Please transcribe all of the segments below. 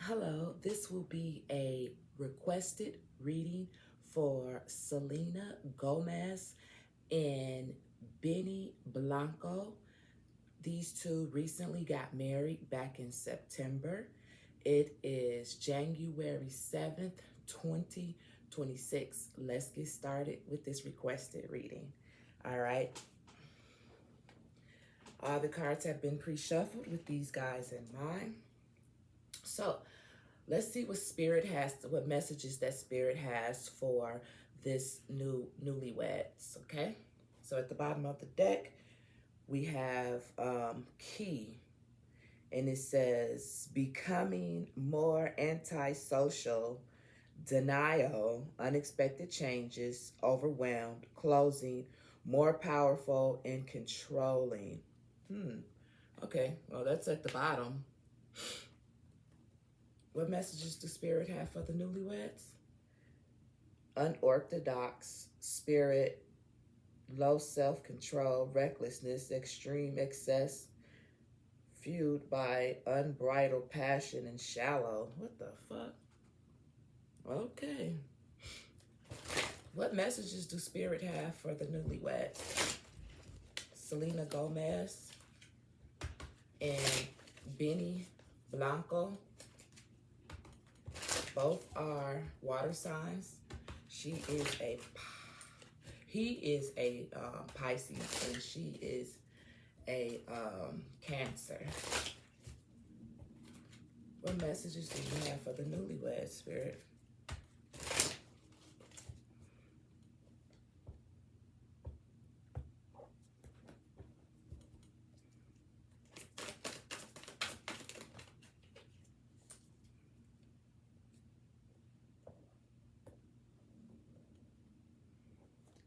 Hello, this will be a requested reading for Selena Gomez and Benny Blanco. These two recently got married back in September. It is January 7th, 2026. Let's get started with this requested reading. All right. All the cards have been pre-shuffled with these guys in mind. So let's see what Spirit has, what messages that Spirit has for this newlyweds, okay? So at the bottom of the deck, we have Key, and it says, becoming more antisocial, denial, unexpected changes, overwhelmed, closing, more powerful, and controlling. Okay, well, that's at the bottom. What messages does Spirit have for the newlyweds? Unorthodox spirit, low self-control, recklessness, extreme excess, fueled by unbridled passion and shallow. What the fuck? Okay. What messages do Spirit have for the newlyweds? Selena Gomez and Benny Blanco. Both are water signs. He is a Pisces, and she is a Cancer. What messages do you have for the newlywed, Spirit?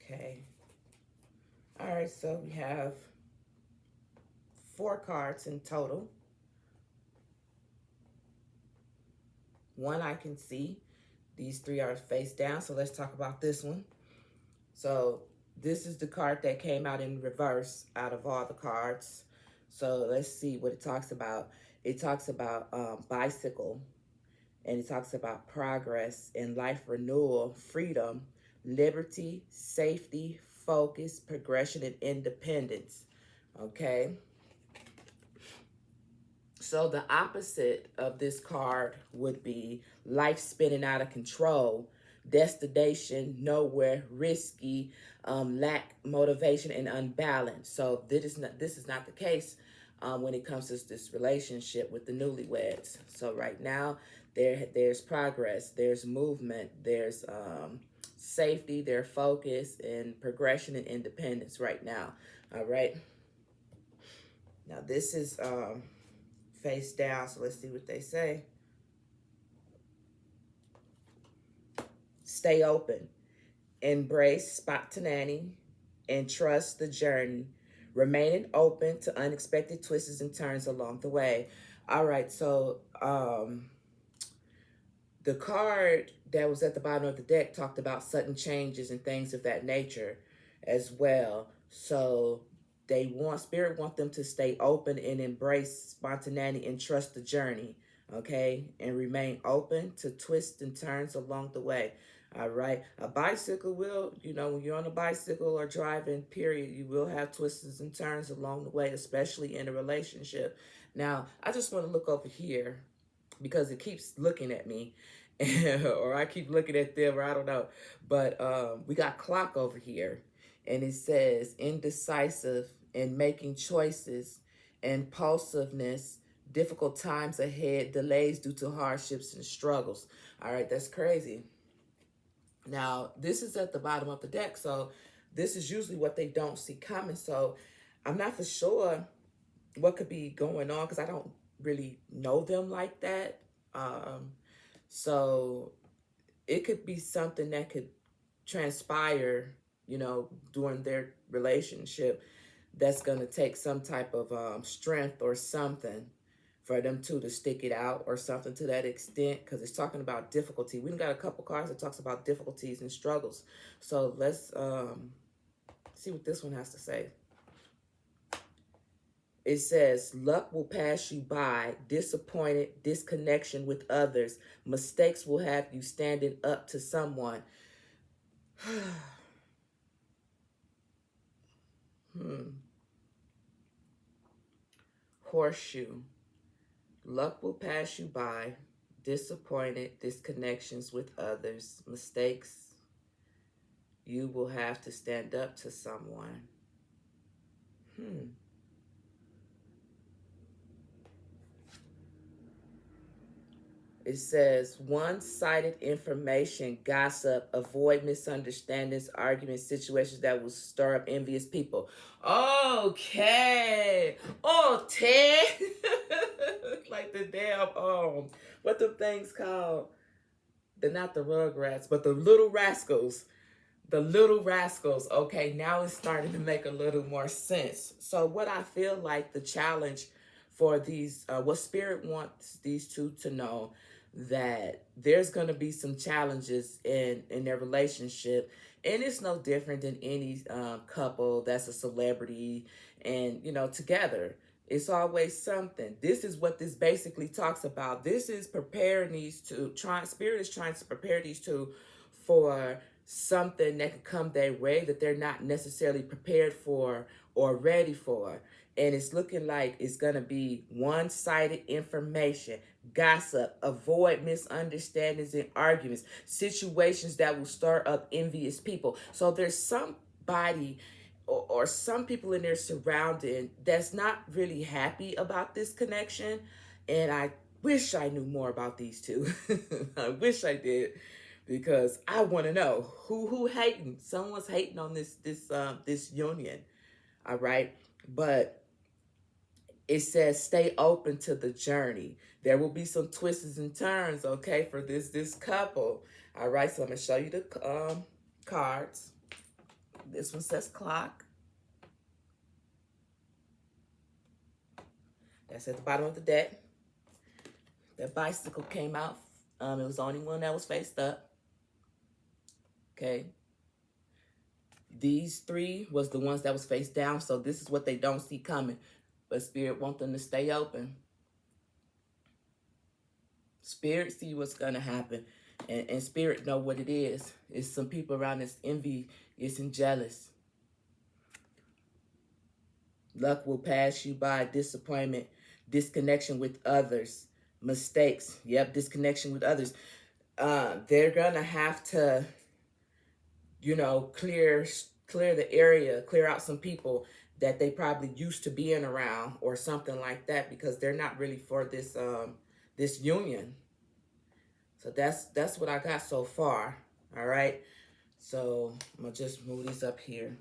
Okay. All right, so we have 4 cards in total. One I can see. These 3 are face down, so let's talk about this one. So this is the card that came out in reverse out of all the cards. So let's see what it talks about. It talks about bicycle, and it talks about progress and life renewal, freedom, liberty, safety, focus, progression, and independence. Okay. So the opposite of this card would be life spinning out of control, destination nowhere, risky, lack motivation, and unbalanced. So this is not the case when it comes to this relationship with the newlyweds. So right now there's progress, there's movement, there's safety, there's focus, and progression and independence right now. All right. Now this is face down, so let's see what they say. Stay open, embrace spontaneity, and trust the journey, remaining open to unexpected twists and turns along the way. All right, so the card that was at the bottom of the deck talked about sudden changes and things of that nature as well. So Spirit want them to stay open and embrace spontaneity and trust the journey, okay? And remain open to twists and turns along the way. All right. A bicycle will, when you're on a bicycle or driving, period, you will have twists and turns along the way, especially in a relationship. Now, I just want to look over here because it keeps looking at me or I keep looking at them, or I don't know. But we got clock over here, and it says indecisive in making choices, impulsiveness, difficult times ahead, delays due to hardships and struggles. All right, that's crazy. Now, this is at the bottom of the deck, so this is usually what they don't see coming. So I'm not for sure what could be going on because I don't really know them like that. So it could be something that could transpire, during their relationship that's going to take some type of strength or something for them to stick it out or something to that extent, because it's talking about difficulty. We've got a couple cards that talks about difficulties and struggles. So let's see what this one has to say. It says, luck will pass you by, disappointed, disconnection with others. Mistakes will have you standing up to someone. Horseshoe. Luck will pass you by, disappointed, disconnections with others. Mistakes, you will have to stand up to someone. It says one-sided information, gossip, avoid misunderstandings, arguments, situations that will stir up envious people. Okay. Oh, Ted. Like the damn, what the things called? They're not the Rugrats, but the Little Rascals. The Little Rascals. Okay, now it's starting to make a little more sense. So what I feel like the challenge for these, what Spirit wants these two to know, that there's going to be some challenges in their relationship, and it's no different than any couple that's a celebrity and together. It's always something. This is what this basically talks about. This is preparing these two. Spirit is trying to prepare these two for something that could come their way that they're not necessarily prepared for or ready for. And it's looking like it's going to be one-sided information, gossip, avoid misunderstandings and arguments, situations that will stir up envious people. So there's somebody or some people in their surrounding that's not really happy about this connection. And I wish I knew more about these two. I wish I did, because I want to know who hating. Someone's hating on this union. All right. But it says stay open to the journey. There will be some twists and turns, okay, for this couple. All right, so I'm gonna show you the cards. This one says clock. That's at the bottom of the deck. That bicycle came out. It was the only one that was faced up. Okay. These three was the ones that was face down, so this is what they don't see coming. But Spirit want them to stay open. Spirit see what's going to happen. And Spirit know what it is. It's some people around that's envious and jealous. Luck will pass you by, disappointment, disconnection with others, mistakes. Yep, disconnection with others. They're going to have to, clear the area, clear out some people that they probably used to being around or something like that, because they're not really for this union. So that's what I got so far. All right. So I'm gonna just move these up here.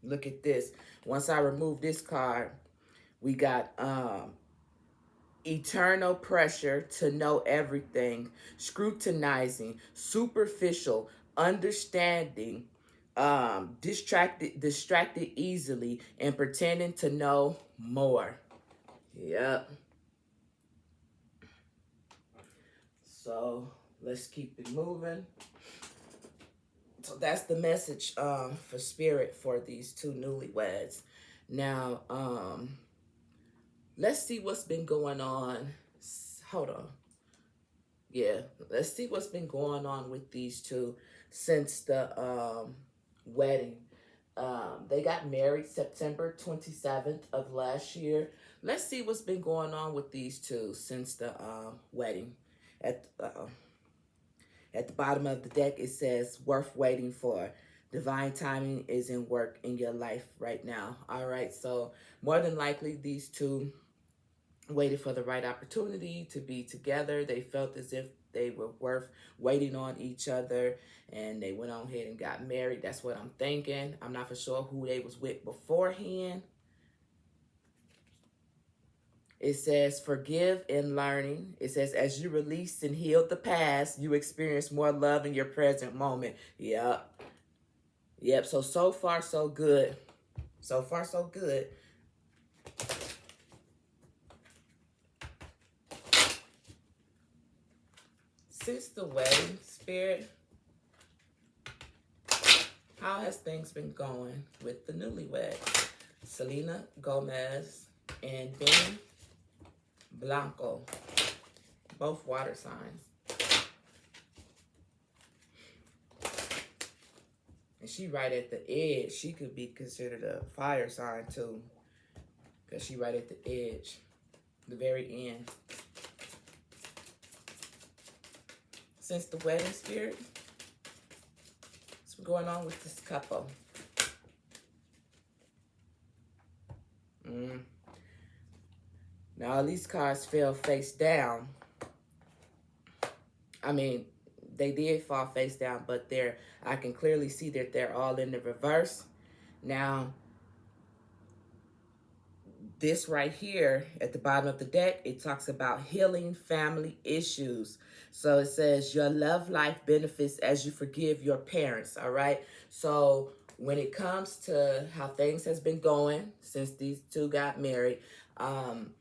Look at this. Once I remove this card, we got eternal pressure to know everything, scrutinizing, superficial, understanding, distracted easily, and pretending to know more. Yep. So let's keep it moving. So that's the message for Spirit for these two newlyweds. Now, let's see what's been going on. Hold on. Yeah, let's see what's been going on with these two since the wedding. They got married September 27th of last year. Let's see what's been going on with these two since the wedding. At the bottom of the deck, it says, worth waiting for. Divine timing is in work in your life right now. All right, so more than likely, these two waited for the right opportunity to be together. They felt as if they were worth waiting on each other, and they went on ahead and got married. That's what I'm thinking. I'm not for sure who they was with beforehand. It says, forgive and learning. It says, as you release and heal the past, you experience more love in your present moment. Yep. Yep. So far, so good. So far, so good. Since the wedding, Spirit, how has things been going with the newlyweds? Selena Gomez and Benny Blanco, both water signs. And she right at the edge. She could be considered a fire sign too, because she right at the edge, the very end. Since the wedding, Spirit, what's going on with this couple? Now, these cards fell face down. I mean, they did fall face down, but I can clearly see that they're all in the reverse. Now, this right here at the bottom of the deck, it talks about healing family issues. So it says your love life benefits as you forgive your parents, all right? So when it comes to how things has been going since these two got married, obviously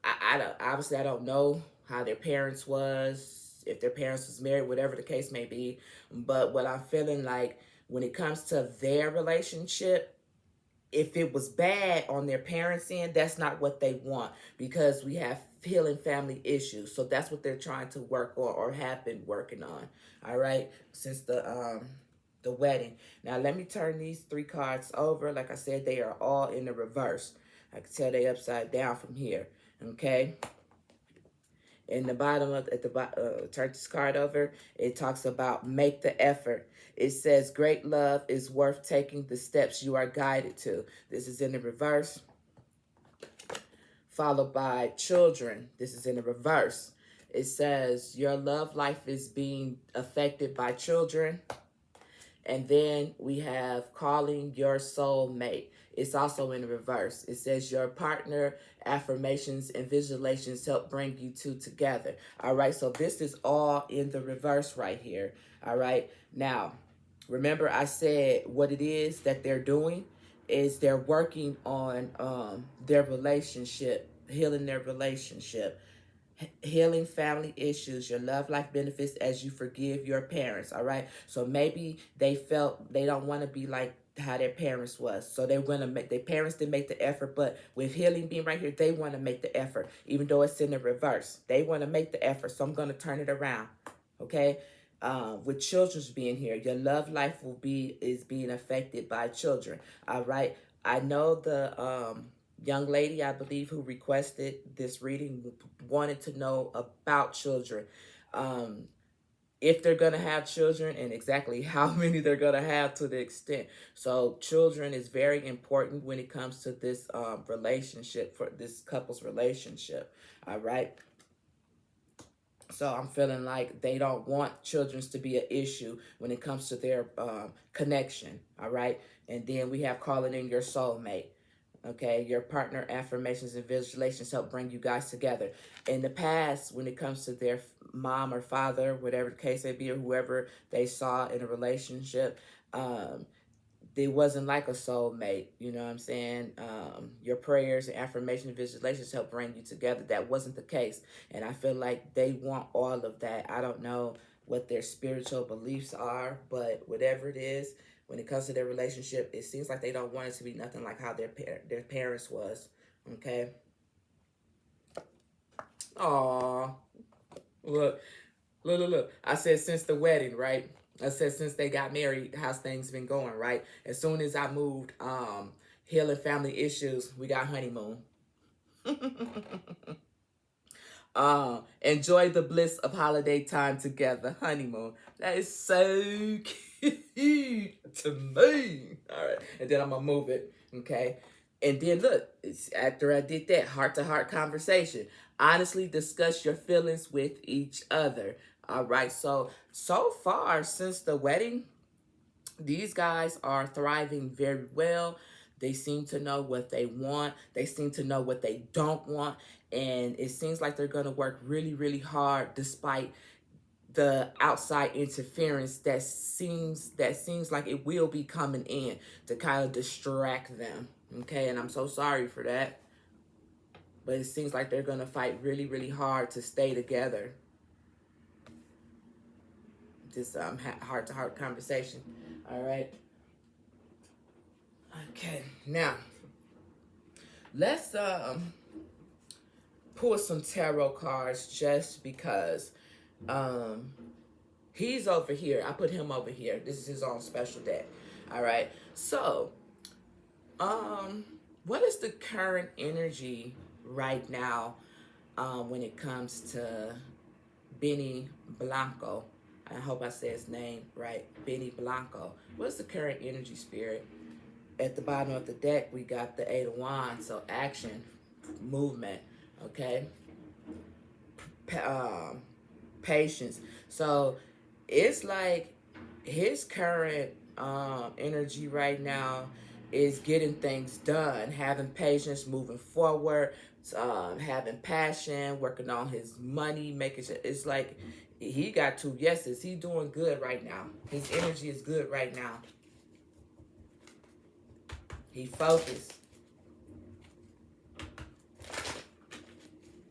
I don't know how their parents was, if their parents was married, whatever the case may be. But what I'm feeling like when it comes to their relationship, if it was bad on their parents' end, that's not what they want, because we have healing family issues. So that's what they're trying to work on, or have been working on. All right, since the wedding. Now let me turn these three cards over. Like I said, they are all in the reverse. I can tell they upside down from here. Okay. In the bottom of at the turn this card over, it talks about make the effort. It says great love is worth taking the steps you are guided to. This is in the reverse. Followed by children. This is in the reverse. It says your love life is being affected by children. And then we have calling your soulmate. It's also in the reverse. It says your partner, affirmations, and visualizations help bring you two together. All right, so this is all in the reverse right here. All right, now, remember I said what it is that they're doing is they're working on their relationship, healing their relationship. Healing family issues, your love life benefits as you forgive your parents. All right, so maybe they felt they don't want to be like how their parents was, so they want to make their parents didn't make the effort, but with healing being right here, they want to make the effort, even though it's in the reverse. They want to make the effort, so I'm going to turn it around. Okay, with children's being here, your love life is being affected by children. All right, I know the young lady, I believe, who requested this reading wanted to know about children. If they're going to have children and exactly how many they're going to have, to the extent. So children is very important when it comes to this relationship, for this couple's relationship. All right. So I'm feeling like they don't want children to be an issue when it comes to their connection. All right. And then we have calling in your soulmate. Okay, your partner, affirmations, and visualizations help bring you guys together. In the past, when it comes to their mom or father, whatever the case may be, or whoever they saw in a relationship, they wasn't like a soulmate. You know what I'm saying? Your prayers and affirmation and visualizations help bring you together. That wasn't the case. And I feel like they want all of that. I don't know what their spiritual beliefs are, but whatever it is, when it comes to their relationship, it seems like they don't want it to be nothing like how their parents was. Okay? Aw. Look. Look. I said since the wedding, right? I said since they got married, how's things been going, right? As soon as I moved, healing family issues, we got honeymoon. Enjoy the bliss of holiday time together, honeymoon. That is so cute to me. All right, and then I'm gonna move it, okay? And then look, after I did that, heart-to-heart conversation. Honestly discuss your feelings with each other. All right, so far since the wedding, these guys are thriving very well. They seem to know what they want. They seem to know what they don't want. And it seems like they're going to work really, really hard despite the outside interference that seems like it will be coming in to kind of distract them. Okay, and I'm so sorry for that. But it seems like they're going to fight really, really hard to stay together. this heart-to-heart conversation. All right. Okay. Now let's pull some tarot cards just because um he's over here. I put him over here. This is his own special deck. All right. So, what is the current energy right now when it comes to Benny Blanco? I hope I say his name right. Benny Blanco. What's the current energy, spirit? At the bottom of the deck, we got the Eight of Wands. So action, movement, okay? Patience. So it's like his current energy right now is getting things done, having patience, moving forward, having passion, working on his money, making sure it's like he got two yeses. He's doing good right now. His energy is good right now. He focused.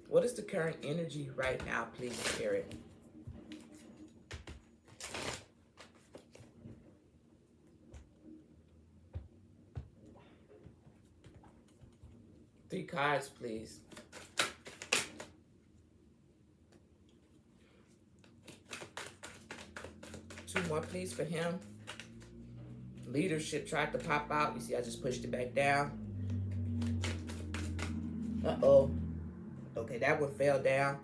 What is the current energy right now, please, Spirit? Three cards, please. Two more, please, for him. Leadership tried to pop out. You see, I just pushed it back down. Uh-oh. Okay, that one fell down.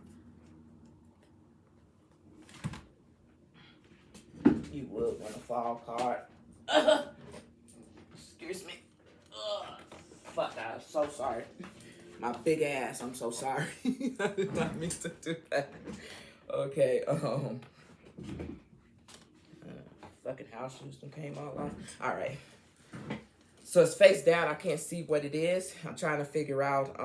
You would want a fall card. Excuse me. Fuck, I'm so sorry. My big ass, I'm so sorry. I did not mean to do that. Okay, fucking house shoes came all off. All right. So it's face down. I can't see what it is. I'm trying to figure out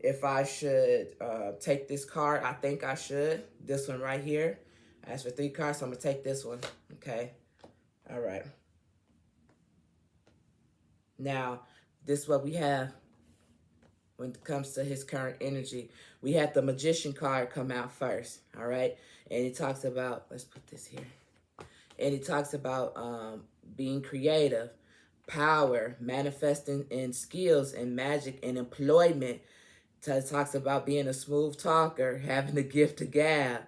if I should take this card. I think I should. This one right here. I asked for 3 cards, so I'm going to take this one. Okay. All right. Now, this is what we have when it comes to his current energy. We had the Magician card come out first. All right. And it talks about, let's put this here. And it talks about being creative, power, manifesting in skills and magic and employment. It talks about being a smooth talker, having the gift of gab,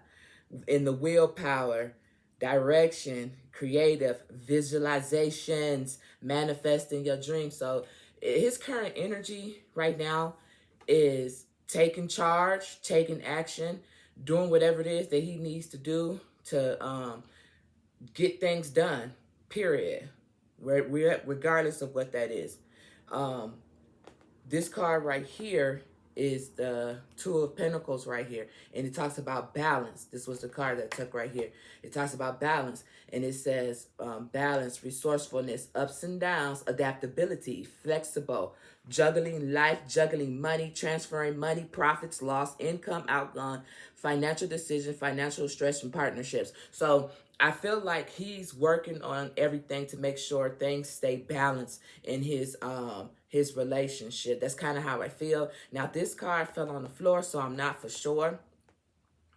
in the willpower, direction, creative, visualizations, manifesting your dreams. So his current energy right now is taking charge, taking action, doing whatever it is that he needs to do to get things done, period. Regardless of what that is. This card right here is the Two of Pentacles right here. And it talks about balance. This was the card that I took right here. It talks about balance. And it says balance, resourcefulness, ups and downs, adaptability, flexible, juggling life, juggling money, transferring money, profits, loss, income, outgone, financial decision, financial stress, and partnerships. So I feel like he's working on everything to make sure things stay balanced in his relationship. That's kind of how I feel. Now, this card fell on the floor, so I'm not for sure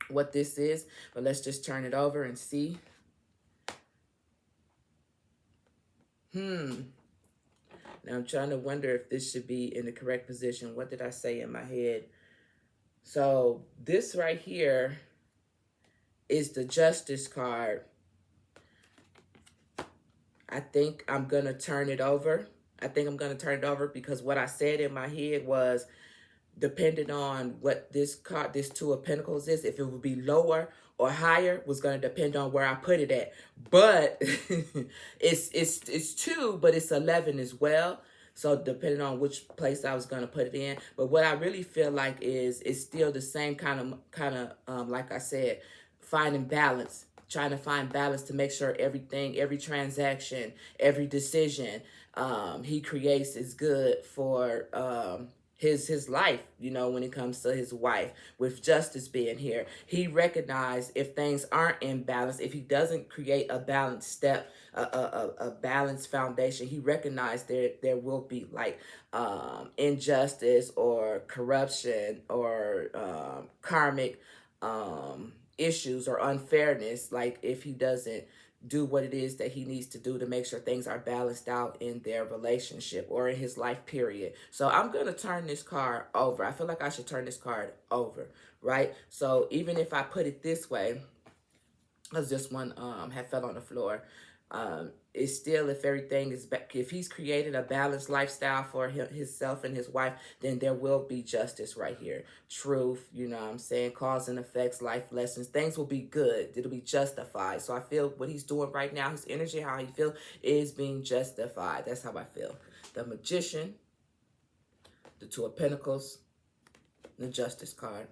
what this is. But let's just turn it over and see. Now, I'm trying to wonder if this should be in the correct position. What did I say in my head? So, this right here is the Justice card. I think I'm going to turn it over. Because what I said in my head was, depending on what this card, this Two of Pentacles is, if it would be lower or higher, was going to depend on where I put it at. But it's 2, but it's 11 as well. So depending on which place I was going to put it in. But what I really feel like is it's still the same kind of like I said, finding balance. Trying to find balance to make sure everything, every transaction, every decision he creates is good for his life, you know, when it comes to his wife. With Justice being here, he recognized if things aren't in balance, if he doesn't create a balanced step, a balanced foundation, he recognized there will be like injustice or corruption or karmic issues or unfairness, like if he doesn't do what it is that he needs to do to make sure things are balanced out in their relationship or in his life period. So I'm going to turn this card over. I feel like I should turn this card over, right? So even if I put it this way, because this one had fell on the floor, it's still, if everything is back, if he's created a balanced lifestyle for himself and his wife, then there will be justice right here. Truth, you know what I'm saying? Cause and effects, life lessons. Things will be good. It'll be justified. So I feel what he's doing right now, his energy, how he feels, is being justified. That's how I feel. The Magician, the Two of Pentacles, the Justice card.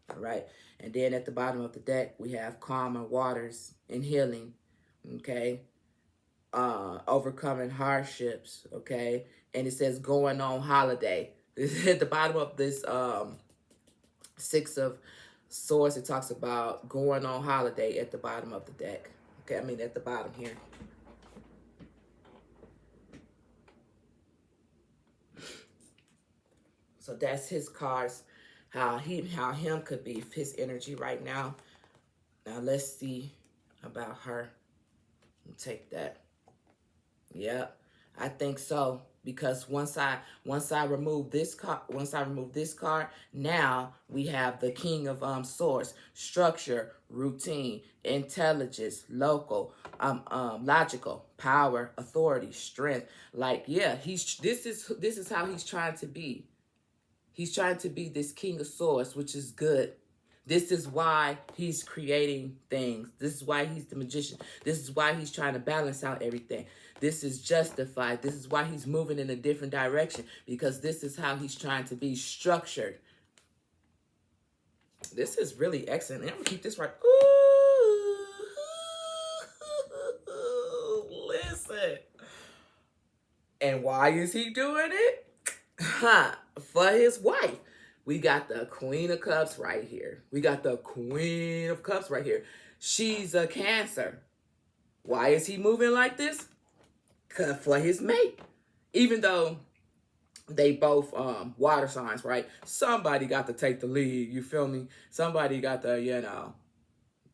All right. And then at the bottom of the deck, we have calmer waters and healing. Okay. Overcoming hardships. Okay. And it says going on holiday. At the bottom of this Six of Swords, it talks about going on holiday at the bottom of the deck. Okay. I mean, at the bottom here. So that's his cards. How him could be, his energy right now. Now let's see about her. Take that. Yep, I think so. Because once I remove this card, now we have the King of Swords. Structure, routine, intelligence, local, logical, power, authority, strength. Like, yeah, this is how he's trying to be. He's trying to be this King of Swords, which is good. This is why he's creating things. This is why he's the Magician. This is why he's trying to balance out everything. This is justified. This is why he's moving in a different direction, because this is how he's trying to be structured. This is really excellent. And I'm going to keep this right. Ooh, listen. And why is he doing it? For his wife. We got the Queen of Cups right here. We got the Queen of Cups right here. She's a Cancer. Why is he moving like this? For his mate. Even though they both water signs, right? Somebody got to take the lead, you feel me? Somebody got to, you know.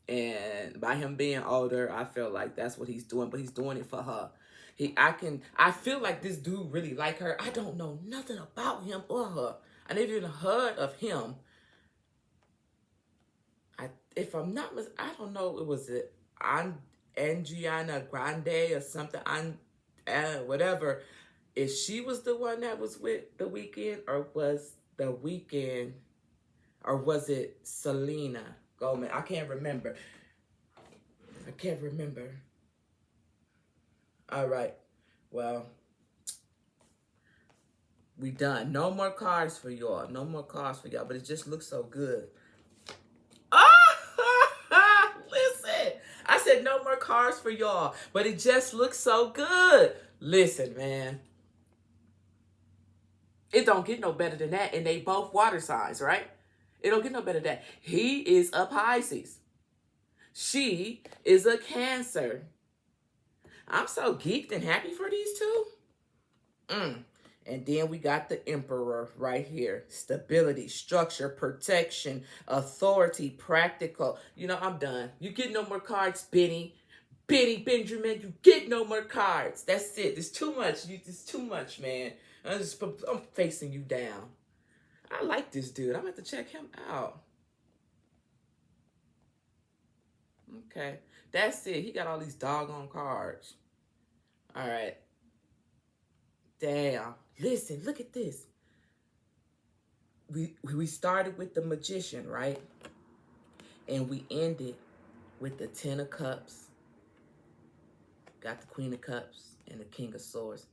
And by him being older, I feel like that's what he's doing, but he's doing it for her. I feel like this dude really like her. I don't know nothing about him or her. I never even heard of him. If I'm not mistaken, I don't know, it was Andriana Grande or something, whatever. If she was the one that was with The Weeknd, or was The Weeknd, or was it Selena Gomez? I can't remember. All right. Well, we done. No more cards for y'all. No more cards for y'all. But it just looks so good. Listen. I said no more cards for y'all. But it just looks so good. Listen, man. It don't get no better than that. And they both water signs, right? It don't get no better than that. He is a Pisces. She is a Cancer. I'm so geeked and happy for these two. And then we got the Emperor right here. Stability, structure, protection, authority, practical. You know, I'm done. You get no more cards, Benny. Benjamin, you get no more cards. That's it. It's too much. It's too much, man. I'm facing you down. I like this dude. I'm going to have to check him out. Okay. That's it. He got all these doggone cards. All right. Damn. Listen, look at this. We started with the Magician, right? And we ended with the Ten of Cups. Got the Queen of Cups and the King of Swords.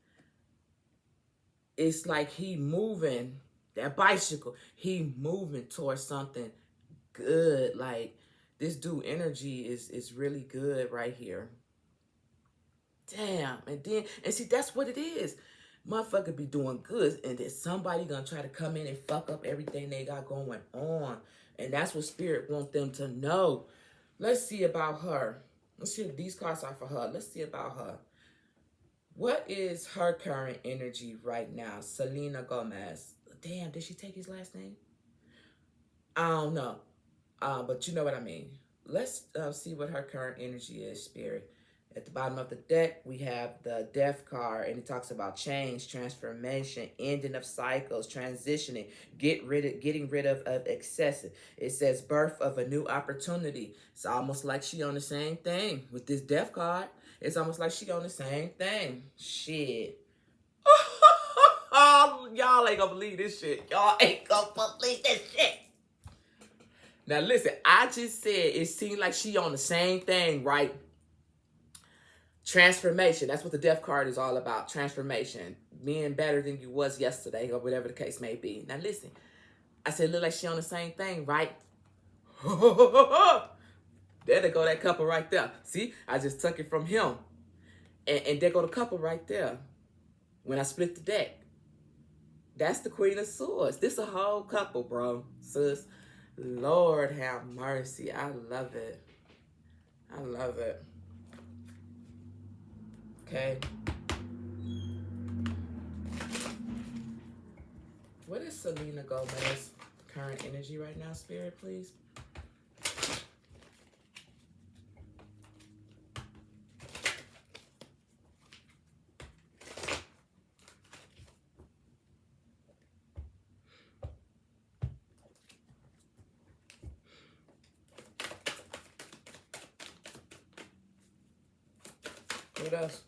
It's like he moving, that bicycle, he moving towards something good. Like, this dude energy is really good right here. Damn. And see, that's what it is. Motherfucker be doing good, and then somebody gonna try to come in and fuck up everything they got going on. And that's what Spirit want them to know. Let's see about her. Let's see if these cards are for her. Let's see about her. What is her current energy right now? Selena Gomez. Damn, did she take his last name? I don't know. But you know what I mean. Let's see what her current energy is, Spirit. At the bottom of the deck, we have the Death card, and it talks about change, transformation, ending of cycles, transitioning, getting rid of excessive. It says birth of a new opportunity. It's almost like she on the same thing with this Death card. It's almost like she on the same thing. Shit. Y'all ain't gonna believe this shit. Y'all ain't gonna believe this shit. Now listen, I just said it seemed like she on the same thing, right? Transformation. That's what the Death card is all about. Transformation. Being better than you was yesterday, or whatever the case may be. Now listen, I said look like she on the same thing, right? There go that couple right there. See, I just took it from him. And there go the couple right there. When I split the deck. That's the Queen of Swords. This a whole couple, bro. Sis. Lord have mercy. I love it. I love it. Okay. What is Selena Gomez current energy right now, Spirit, please? What else?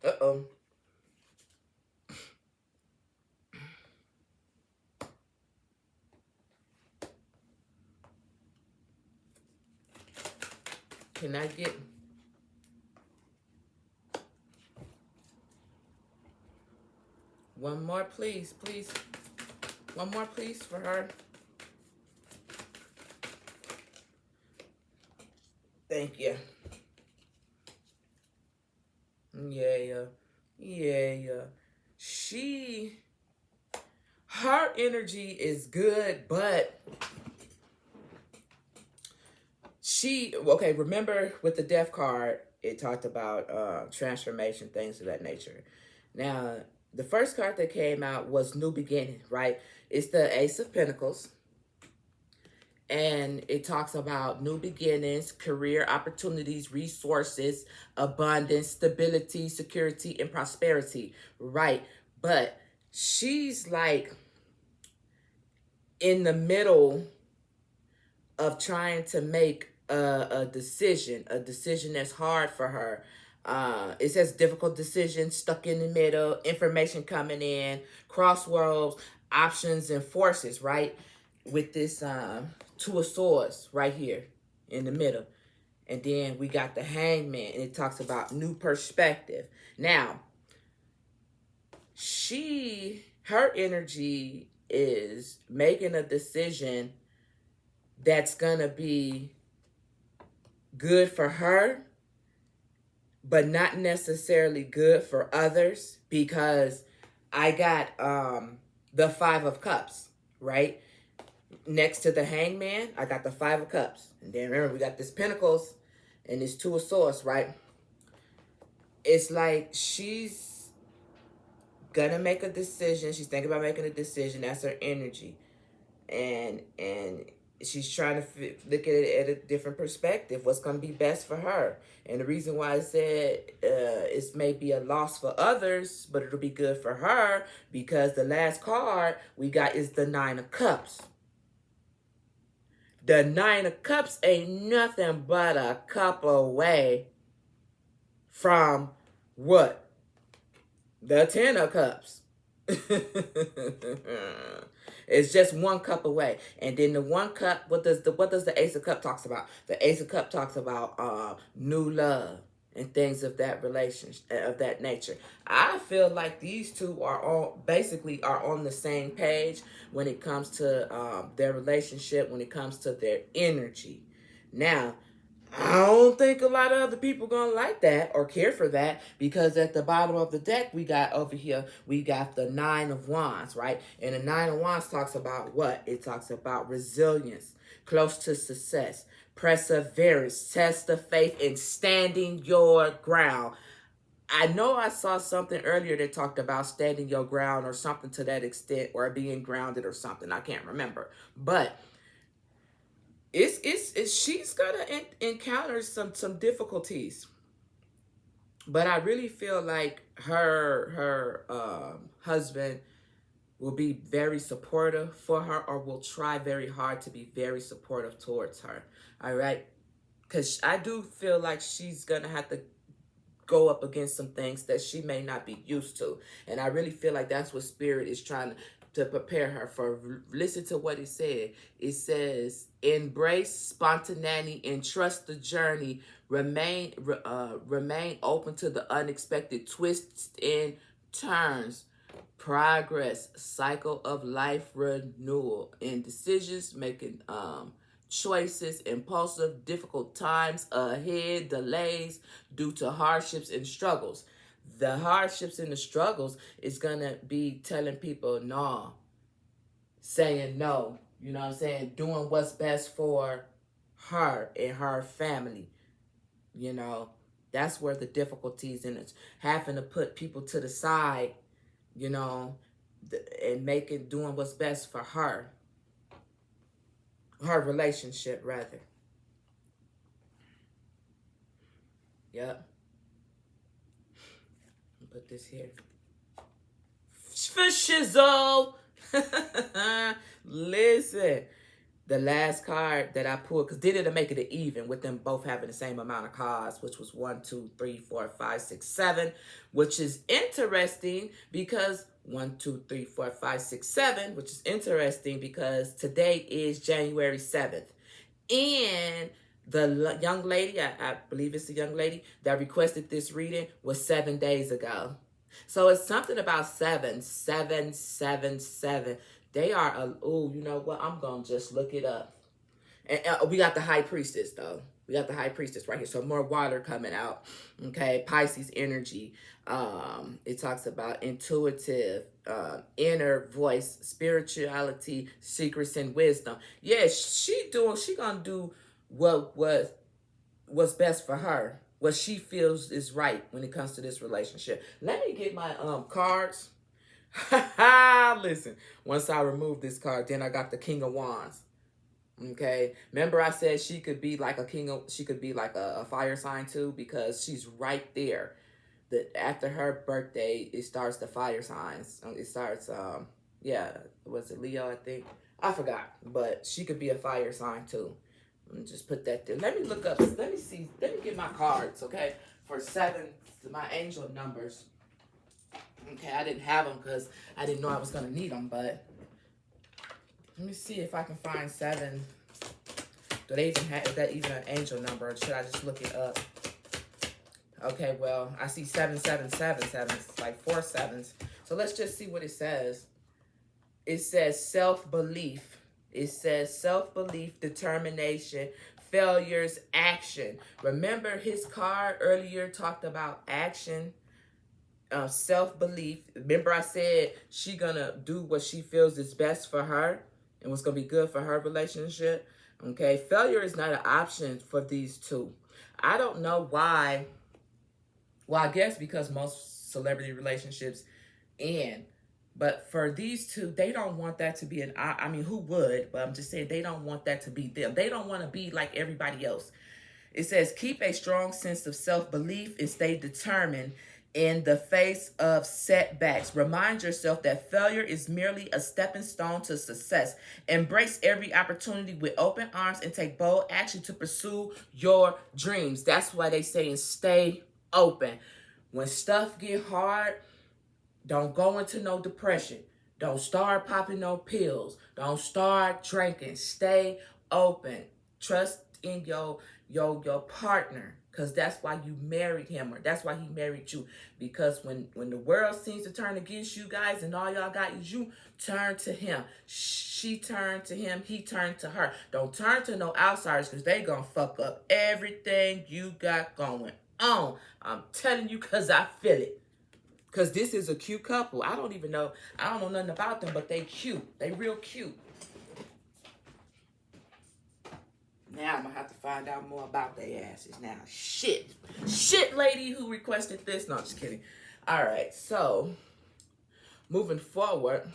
Uh-oh. Can I get... one more, please, please. One more, please, for her. Thank you. Yeah. Her energy is good, but okay, remember with the Death card, it talked about transformation, things of that nature. Now, the first card that came out was New Beginning, right? It's the Ace of Pentacles. And it talks about new beginnings, career opportunities, resources, abundance, stability, security, and prosperity, right? But she's like in the middle of trying to make a decision that's hard for her. It says difficult decision, stuck in the middle, information coming in, crossroads, options, and forces, right? With this Two of Swords right here in the middle. And then we got the Hangman, and it talks about new perspective. Now, her energy is making a decision that's going to be good for her, but not necessarily good for others, because I got the Five of Cups, right? Next to the Hangman, I got the Five of Cups. And then remember, we got this Pentacles and this Two of Swords, right? It's like she's gonna make a decision. She's thinking about making a decision. That's her energy. And she's trying to look at it at a different perspective. What's going to be best for her. And the reason why I said it may be a loss for others, but it'll be good for her, because the last card we got is the Nine of Cups. The Nine of Cups ain't nothing but a cup away from what? The Ten of Cups. It's just one cup away. And then the one cup, what does the Ace of Cups talks about? The Ace of Cups talks about new love and things of that of that nature. I feel like these two are on the same page when it comes to their relationship, when it comes to their energy. Now, I don't think a lot of other people gonna like that or care for that, because at the bottom of the deck we got over here, we got the Nine of Wands, right? And the Nine of Wands talks about what? It talks about resilience, close to success, perseverance, test of faith, and standing your ground. I know I saw something earlier that talked about standing your ground or something to that extent, or being grounded or something. I can't remember, but it's she's gonna encounter some difficulties. But I really feel like her husband will be very supportive for her, or will try very hard to be very supportive towards her. All right, because I do feel like she's gonna have to go up against some things that she may not be used to. And I really feel like that's what Spirit is trying to prepare her for. Listen to what it said. It says, embrace spontaneity and trust the journey. Remain open to the unexpected twists and turns. Progress, cycle of life renewal, and decisions making, choices, impulsive, difficult times ahead, delays due to hardships and struggles. The hardships and the struggles is gonna be telling people no, saying no, you know what I'm saying, doing what's best for her and her family, you know. That's where the difficulties in it, having to put people to the side, you know, and doing what's best for her relationship rather. Yep. Put this here. For shizzle. Listen, the last card that I pulled, because then it'll make it an even with them both having the same amount of cards, which was 1, 2, 3, 4, 5, 6, 7, which is interesting because 1, 2, 3, 4, 5, 6, 7, which is interesting because today is January 7th. And the young lady, I believe it's the young lady that requested this reading, was 7 days ago. So it's something about 7, 7, 7, 7. They are, oh, you know what? I'm going to just look it up. And we got the high priestess, though. We got the high priestess right here. So more water coming out. Okay. Pisces energy. It talks about intuitive, inner voice, spirituality, secrets, and wisdom. Yeah, she gonna do what's best for her. What she feels is right when it comes to this relationship. Let me get my cards. Listen, once I remove this card, then I got the King of Wands. Okay, remember I said she could be like she could be like a fire sign too, because she's right there. That after her birthday, it starts the fire signs. It starts, yeah, was it Leo? I think I forgot, but she could be a fire sign too. Let me just put that there. Let me look up. Let me see. Let me get my cards, okay, for 7, my angel numbers. Okay, I didn't have them because I didn't know I was gonna need them, but let me see if I can find 7. Do they even have, is that even an angel number, or should I just look it up? Okay, well, I see 7, 7, 7, 7. It's like 4 sevens. So let's just see what it says. It says self-belief. It says self-belief, determination, failures, action. Remember his card earlier talked about action, self-belief. Remember I said she gonna do what she feels is best for her and what's gonna be good for her relationship. Okay, failure is not an option for these two. I don't know why. Well, I guess because most celebrity relationships end. But for these two, they don't want that to be I mean, who would? But I'm just saying they don't want that to be them. They don't want to be like everybody else. It says, keep a strong sense of self-belief and stay determined in the face of setbacks. Remind yourself that failure is merely a stepping stone to success. Embrace every opportunity with open arms and take bold action to pursue your dreams. That's why they say and stay open. When stuff get hard, don't go into no depression. Don't start popping no pills. Don't start drinking. Stay open. Trust in your partner, because that's why you married him, or that's why he married you. Because when the world seems to turn against you guys and all y'all got is you, turn to him. She turned to him. He turned to her. Don't turn to no outsiders, because they gonna fuck up everything you got going on. I'm telling you, because I feel it. Because this is a cute couple. I don't know nothing about them, but they cute. They real cute. Now I'm gonna have to find out more about their asses now. Shit. Shit, lady who requested this. No, just kidding. All right, so moving forward,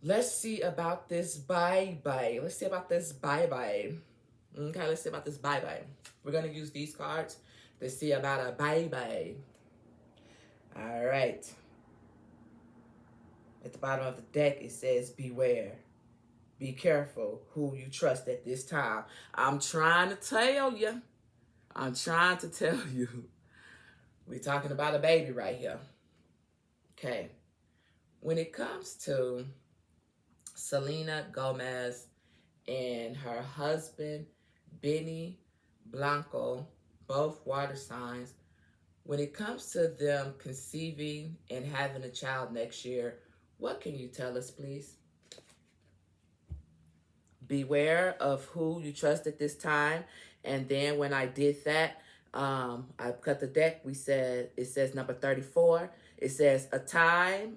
let's see about this bye-bye. Let's see about this bye-bye. Okay, let's see about this bye-bye. We're gonna use these cards to see about a bye-bye. All right. At the bottom of the deck, it says, beware. Be careful who you trust at this time. I'm trying to tell you. I'm trying to tell you. We're talking about a baby right here. Okay. When it comes to Selena Gomez and her husband, Benny Blanco, both water signs, when it comes to them conceiving and having a child next year, what can you tell us, please? Beware of who you trust at this time. And then when I did that, I cut the deck. It says number 34. It says, a time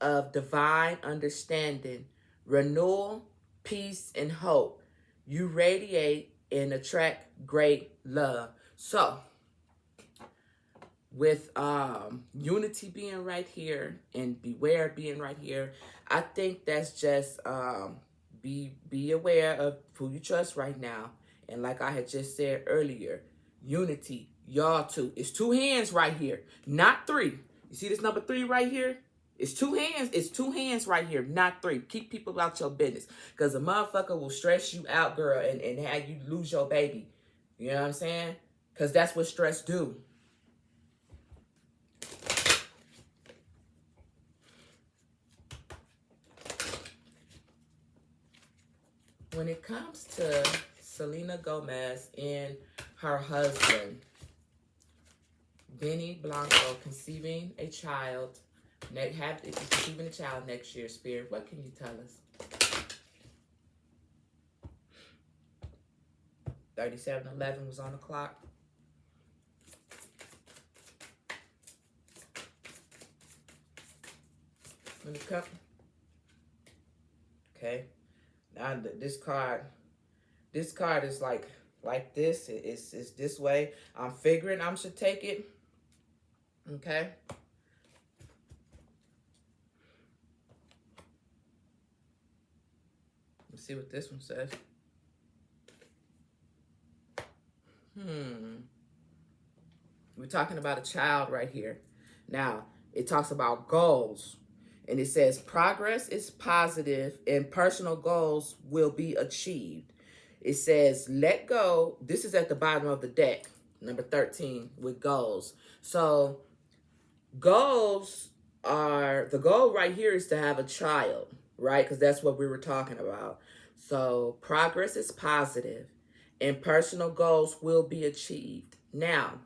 of divine understanding, renewal, peace, and hope. You radiate and attract great love. So, with unity being right here and beware being right here, I think that's just be aware of who you trust right now. And like I had just said earlier, unity, y'all two. It's two hands right here, not three. You see this number 3 right here? It's two hands. It's two hands right here, not 3. Keep people out your business. Because a motherfucker will stress you out, girl, and have you lose your baby. You know what I'm saying? Because that's what stress do. When it comes to Selena Gomez and her husband, Benny Blanco, conceiving a child next year, Spirit, what can you tell us? 37:11 was on the clock. When it comes, okay. Now this card is like this. It's this way. I'm figuring I should take it. Okay. Let's see what this one says. We're talking about a child right here. Now, it talks about goals. And it says, progress is positive and personal goals will be achieved. It says, let go. This is at the bottom of the deck, number 13, with goals. So, the goal right here is to have a child, right? Because that's what we were talking about. So, progress is positive and personal goals will be achieved. Now,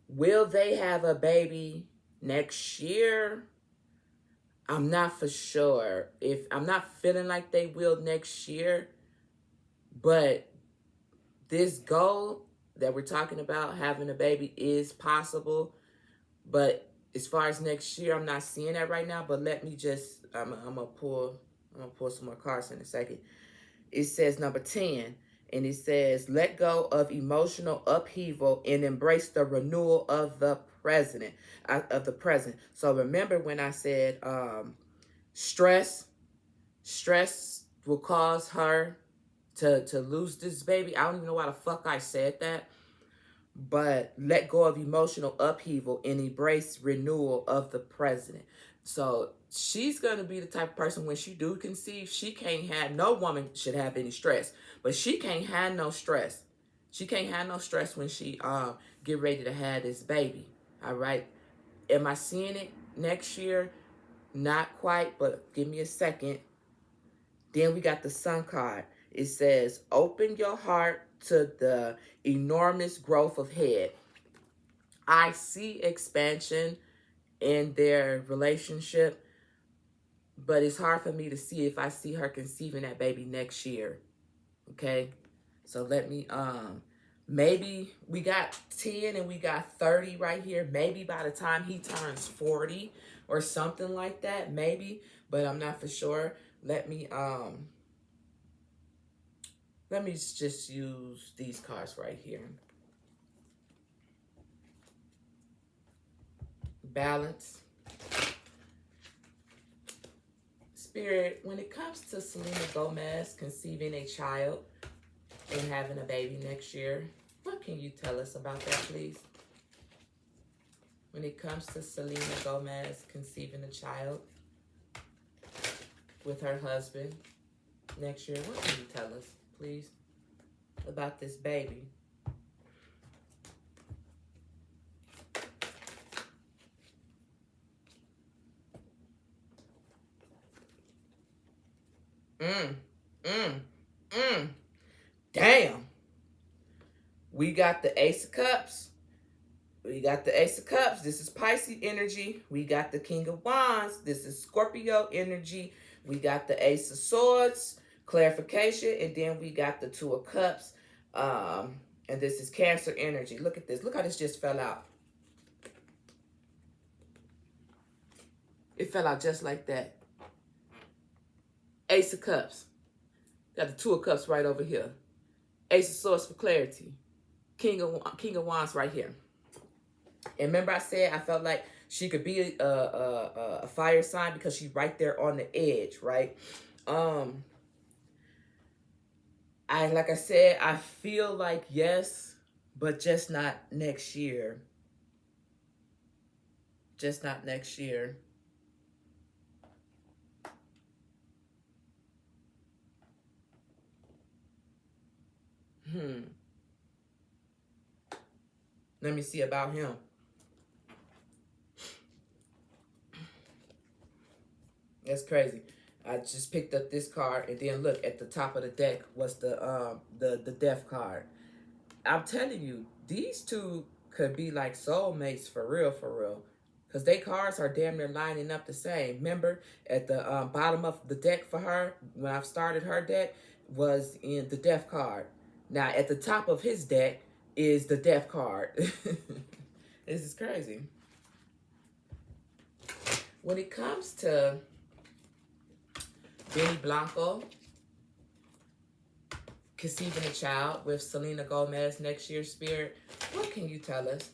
will they have a baby next year? I'm not for sure. I'm not feeling like they will next year, but this goal that we're talking about, having a baby, is possible. But as far as next year, I'm not seeing that right now. But let me just, I'm gonna pull some more cards in a second. It says number 10, and it says, let go of emotional upheaval and embrace the renewal of the present. So remember when I said stress will cause her to lose this baby. I don't even know why the fuck I said that. But let go of emotional upheaval and embrace renewal of the present. So she's going to be the type of person, when she do conceive, no woman should have any stress. But she can't have no stress. She can't have no stress when she get ready to have this baby. All right. Am I seeing it next year? Not quite, but give me a second. Then we got the Sun card. It says, open your heart to the enormous growth of head. I see expansion in their relationship, but it's hard for me to see if I see her conceiving that baby next year. Okay? So let me, maybe we got 10 and we got 30 right here. Maybe by the time he turns 40 or something like that, maybe, but I'm not for sure. Let me just use these cards right here. Balance. Spirit, when it comes to Selena Gomez conceiving a child and having a baby next year, what can you tell us about that, please? When it comes to Selena Gomez conceiving a child with her husband next year, what can you tell us, please, about this baby? Mm, mm, mm. Damn. We got the Ace of Cups. We got the Ace of Cups. This is Pisces energy. We got the King of Wands. This is Scorpio energy. We got the Ace of Swords, clarification. And then we got the Two of Cups. And this is Cancer energy. Look at this. Look how this just fell out. It fell out just like that. Ace of Cups. Got the Two of Cups right over here. Ace of Swords for clarity. King of Wands right here. And remember I said I felt like she could be a fire sign because she's right there on the edge, right? Like I said, I feel like yes, but just not next year. Just not next year. Let me see about him. That's crazy. I just picked up this card and then look at the top of the deck was the death card. I'm telling you, these two could be like soulmates for real. Because they cards are damn near lining up the same. Remember, at the bottom of the deck for her, when I started her deck, was in the death card. Now, at the top of his deck is the death card. This is crazy. When it comes to Blanco conceiving a child with Selena Gomez next year, Spirit, what can you tell us?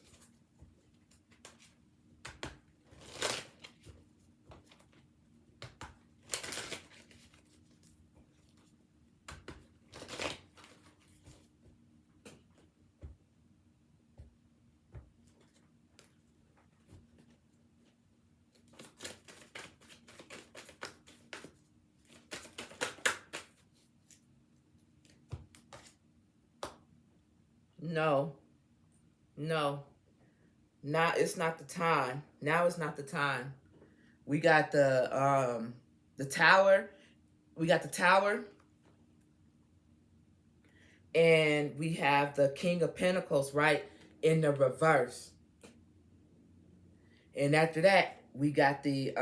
No. Now it's not the time. Now is not the time. We got the tower. We got the tower. And we have the King of Pentacles right in the reverse. And after that, we got the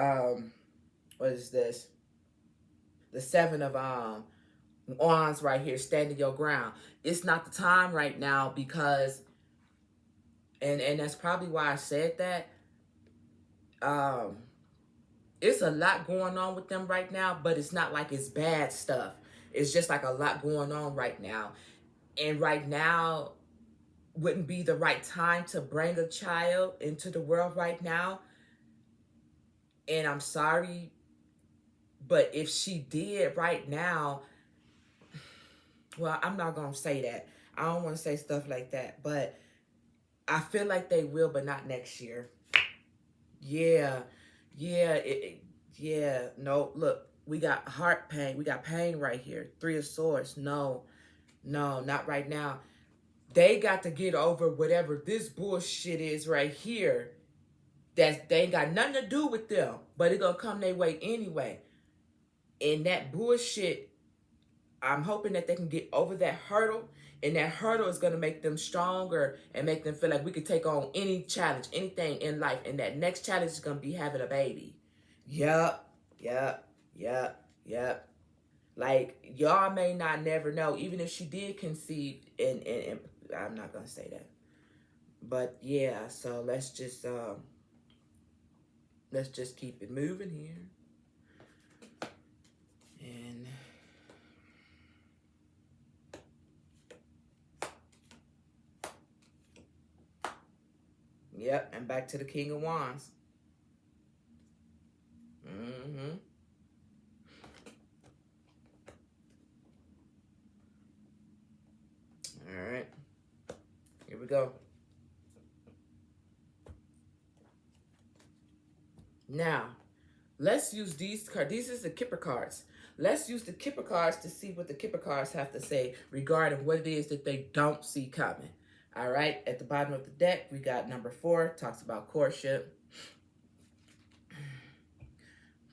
what is this? The Seven of Wands right here, standing your ground. It's not the time right now because and that's probably why I said that. It's a lot going on with them right now, but it's not like it's bad stuff. It's just like a lot going on right now. And right now wouldn't be the right time to bring a child into the world right now. And I'm sorry, but if she did right now, well, I'm not going to say that. I don't want to say stuff like that, but I feel like they will, but not next year. Yeah. No, look, we got heart pain. We got pain right here. Three of Swords. No, not right now. They got to get over whatever this bullshit is right here. That they ain't got nothing to do with them, but it's gonna come their way anyway. And that bullshit, I'm hoping that they can get over that hurdle, and that hurdle is gonna make them stronger and make them feel like we could take on any challenge, anything in life. And that next challenge is gonna be having a baby. Yep. Like, y'all may not never know, even if she did conceive, and I'm not gonna say that. But yeah, so let's Let's just keep it moving here. And yep, and back to the King of Wands. Mm-hmm. All right. Here we go. Now, let's use these cards. These are the Kipper cards. Let's use the Kipper cards to see what the Kipper cards have to say regarding what it is that they don't see coming. All right. At the bottom of the deck, we got number 4. Talks about courtship,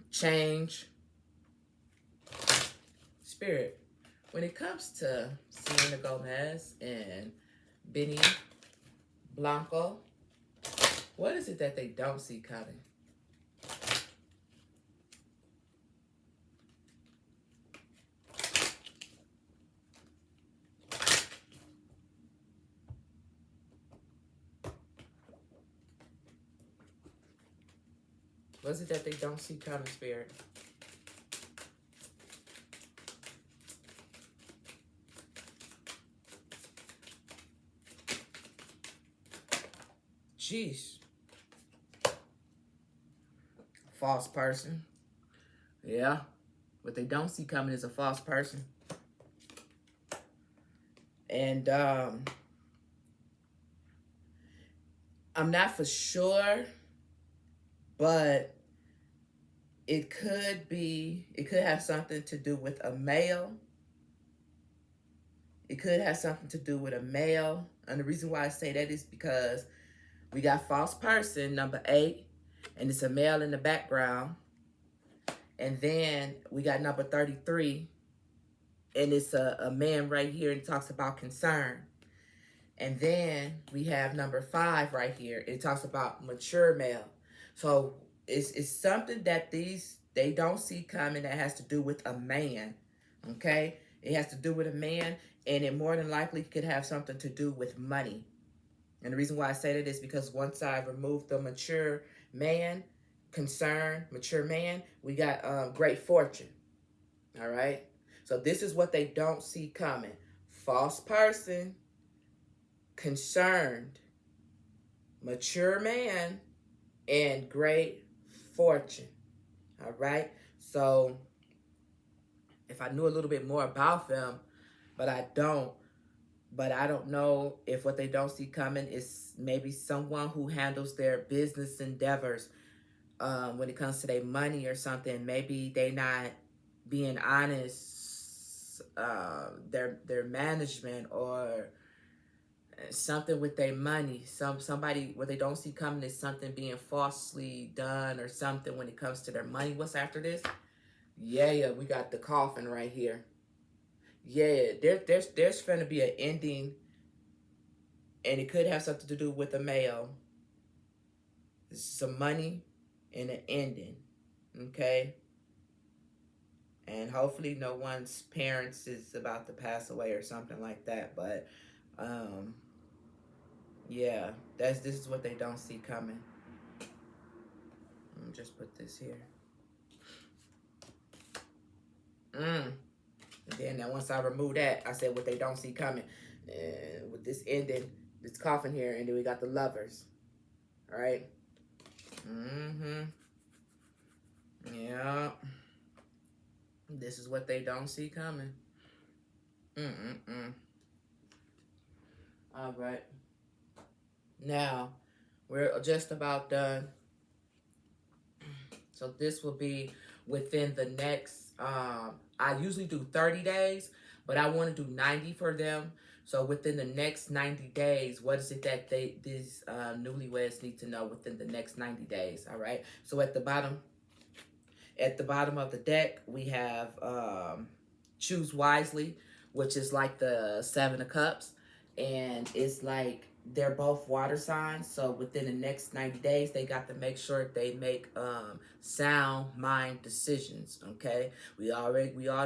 change, spirit. When it comes to Selena Gomez and Benny Blanco, what is it that they don't see coming? What is it that they don't see coming, Spirit? Jeez. False person. Yeah. What they don't see coming is a false person. And I'm not for sure, but it could have something to do with a male. It could have something to do with a male. And the reason why I say that is because we got false person, number 8, and it's a male in the background. And then we got number 33, and it's a man right here, and it talks about concern. And then we have number 5 right here. It talks about mature male. So it's something that they don't see coming that has to do with a man, okay? It has to do with a man, and it more than likely could have something to do with money. And the reason why I say that is because once I remove the mature man, concern, mature man, we got great fortune, all right? So this is what they don't see coming. False person, concerned, mature man, and great fortune. All right. So if I knew a little bit more about them, but I don't know if what they don't see coming is maybe someone who handles their business endeavors when it comes to their money or something. Maybe they not being honest, their management, or something with their money. Somebody, what they don't see coming is something being falsely done or something when it comes to their money. What's after this? Yeah, we got the coffin right here. Yeah, there's gonna be an ending, and it could have something to do with a male. Some money and an ending, okay? And hopefully no one's parents is about to pass away or something like that. But yeah, this is what they don't see coming. Let me just put this here. And then now once I remove that, I said what they don't see coming. With this ending, this coffin here, and then we got the lovers. All right. Yeah. This is what they don't see coming. All right. Now, we're just about done. So this will be within the next, I usually do 30 days, but I want to do 90 for them. So within the next 90 days, what is it that these newlyweds need to know within the next 90 days? All right. So at the bottom of the deck, we have choose wisely, which is like the 7 of Cups, and it's like they're both water signs. So within the next 90 days, they got to make sure they make sound mind decisions. Okay, we all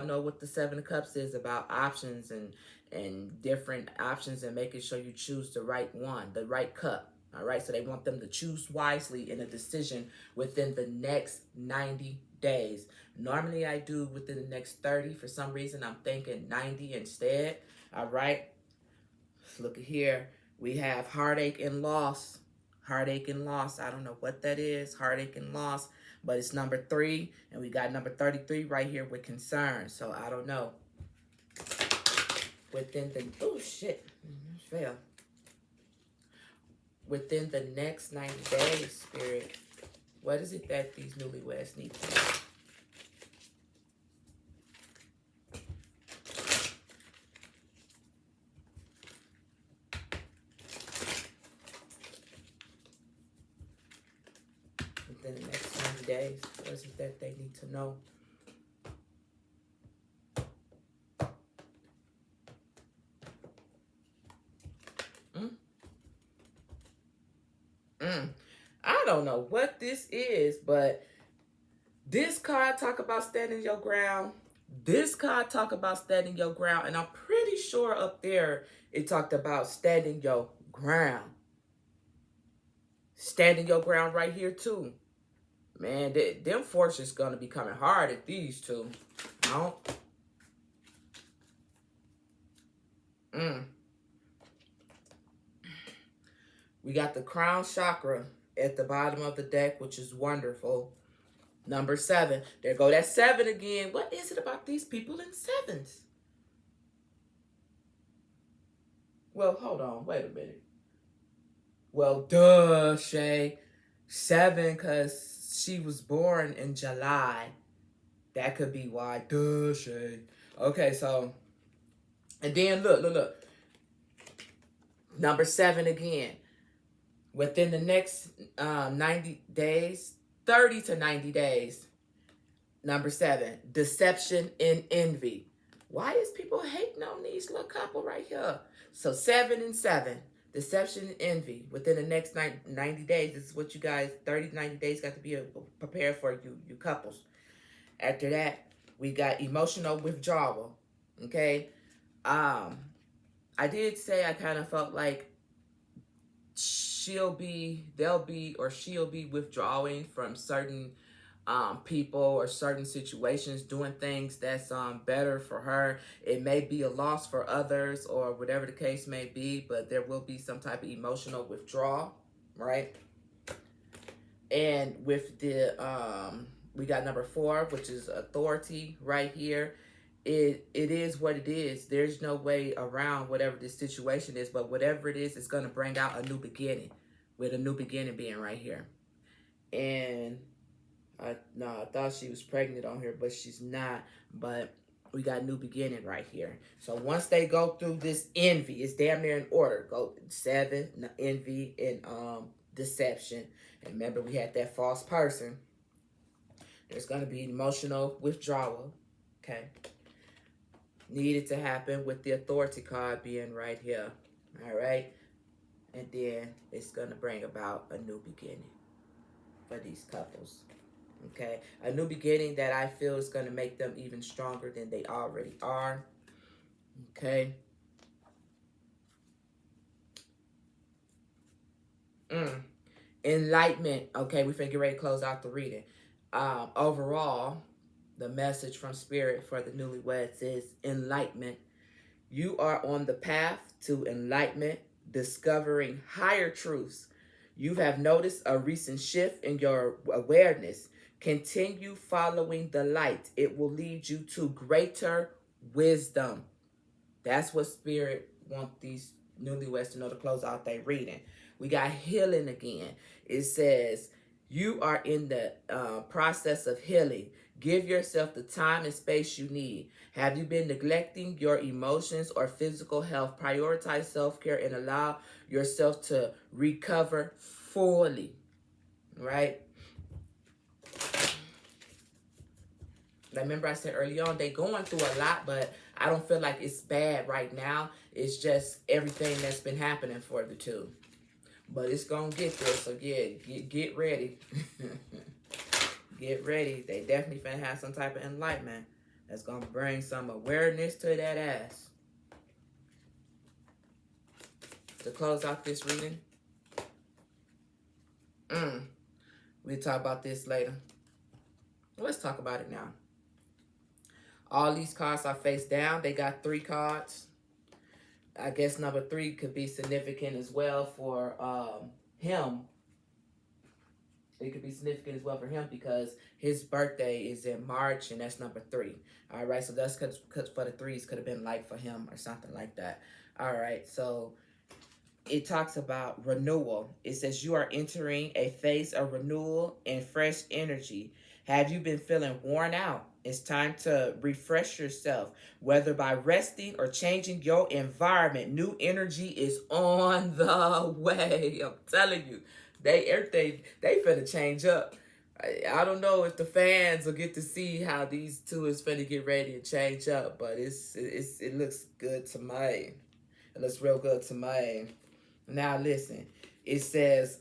know what the 7 of Cups is about: options and different options, and making sure you choose the right one, the right cup. All right, so they want them to choose wisely in a decision within the next 90 days. Normally I do within the next 30. For some reason, I'm thinking 90 instead. All right, look at here. We have heartache and loss. Heartache and loss. I don't know what that is. Heartache and loss. But it's number 3. And we got number 33 right here with concern. So I don't know. Within the... Oh, shit. Fail. Within the next 90 days, Spirit, what is it that these newlyweds need to know? Within the next 90 days, what is it that they need to know? I don't know what this is, but this card talk about standing your ground. This card talk about standing your ground. And I'm pretty sure up there it talked about standing your ground. Standing your ground right here too. Man, them fortunes gonna be coming hard at these two. No. We got the crown chakra at the bottom of the deck, which is wonderful. Number 7. There go that 7 again. What is it about these people in 7s? Well, hold on. Wait a minute. Well, duh, Shay. 7, because she was born in July. That could be why. Duh, Shay. Okay, so... And then, look. Number 7 again. Within the next 90 days, 30 to 90 days. Number 7, deception and envy. Why is people hating on these little couple right here? So 7 and 7, deception and envy. Within the next 90 days, this is what you guys, 30 to 90 days got to be prepared for you couples. After that, we got emotional withdrawal. Okay. I did say I kind of felt like she'll be withdrawing from certain people or certain situations, doing things that's better for her. It may be a loss for others or whatever the case may be, but there will be some type of emotional withdrawal, right? And with the we got number 4, which is authority right here. It is what it is. There's no way around whatever this situation is, but whatever it is, it's going to bring out a new beginning, with a new beginning being right here. And I thought she was pregnant on here, but she's not. But we got new beginning right here. So once they go through this envy, it's damn near in order. Go 7, envy, and deception. And remember, we had that false person. There's going to be emotional withdrawal. Okay. Needed to happen with the authority card being right here. All right. And then it's going to bring about a new beginning for these couples. Okay. A new beginning that I feel is going to make them even stronger than they already are. Okay. Enlightenment. Okay. We're finna get ready to close out the reading. Overall, the message from Spirit for the newlyweds is enlightenment. You are on the path to enlightenment, discovering higher truths. You have noticed a recent shift in your awareness. Continue following the light. It will lead you to greater wisdom. That's what Spirit wants these newlyweds to know to close out their reading. We got healing again. It says, you are in the process of healing. Give yourself the time and space you need. Have you been neglecting your emotions or physical health? Prioritize self-care and allow yourself to recover fully. Right? Remember I said early on, they going through a lot, but I don't feel like it's bad right now. It's just everything that's been happening for the two. But it's going to get there, so yeah, get ready. Get ready. They definitely finna have some type of enlightenment that's going to bring some awareness to that ass. To close out this reading, Mm. We'll talk about this later. Let's talk about it now. All these cards are face down. They got 3 cards. I guess number 3 could be significant as well for him. It could be significant as well for him because his birthday is in March, and that's number 3. All right, so that's cause for the 3s could have been like for him or something like that. All right, so it talks about renewal. It says you are entering a phase of renewal and fresh energy. Have you been feeling worn out? It's time to refresh yourself, whether by resting or changing your environment. New energy is on the way. I'm telling you, everything they finna change up. I don't know if the fans will get to see how these two is finna get ready to change up, but it looks good to me. It looks real good to me. Now listen, it says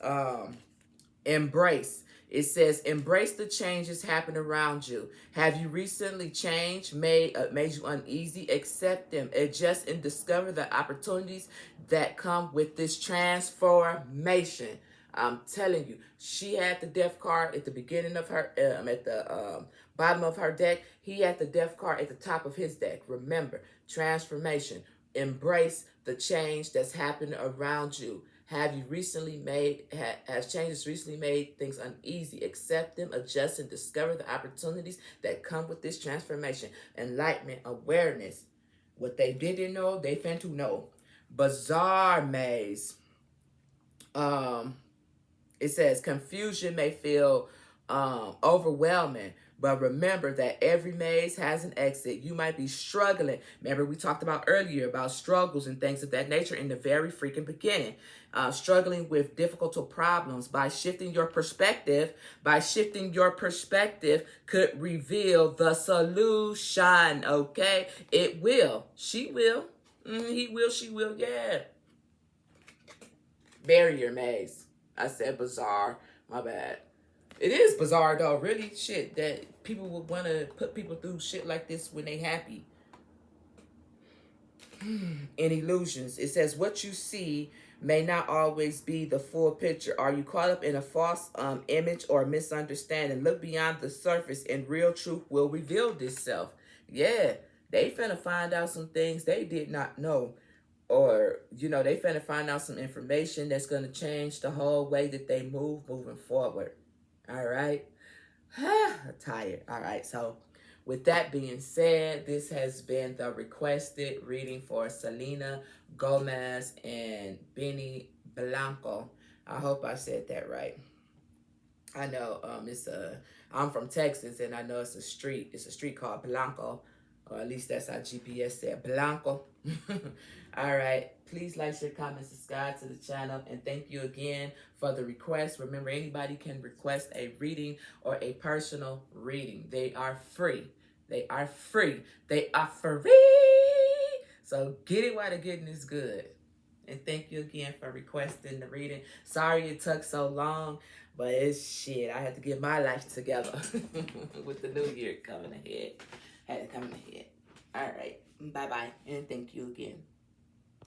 embrace. It says embrace the changes happen around you. Have you recently changed, made you uneasy? Accept them, adjust, and discover the opportunities that come with this transformation. I'm telling you, she had the death card at the beginning of her, at the bottom of her deck. He had the death card at the top of his deck. Remember, transformation. Embrace the change that's happening around you. Have you recently made, has changes recently made things uneasy? Accept them, adjust, and discover the opportunities that come with this transformation. Enlightenment, awareness. What they didn't know, they finna to know. Bizarre maze. It says confusion may feel overwhelming, but remember that every maze has an exit. You might be struggling. Remember, we talked about earlier about struggles and things of that nature in the very freaking beginning. Struggling with difficult problems. By shifting your perspective, could reveal the solution. Okay, it will. She will. He will. She will. Yeah. Barrier maze. I said bizarre. My bad. It is bizarre though, really. Shit, that people would want to put people through shit like this when they happy. In illusions, it says what you see may not always be the full picture. Are you caught up in a false image or misunderstanding? Look beyond the surface and real truth will reveal itself. Yeah, they finna find out some things they did not know. Or, they finna find out some information that's going to change the whole way that they moving forward. All right. Tired. All right. So, with that being said, this has been the requested reading for Selena Gomez and Benny Blanco. I hope I said that right. I know I'm from Texas, and I know it's a street. It's a street called Blanco, or at least that's how GPS said, Blanco. All right. Please like, share, comment, subscribe to the channel, and thank you again for the request. Remember, anybody can request a reading or a personal reading. They are free. They are free. They are free. So get it while the getting is good. And thank you again for requesting the reading. Sorry it took so long, but it's shit. I had to get my life together with the new year coming ahead. Had to come ahead. All right. Bye-bye. And thank you again.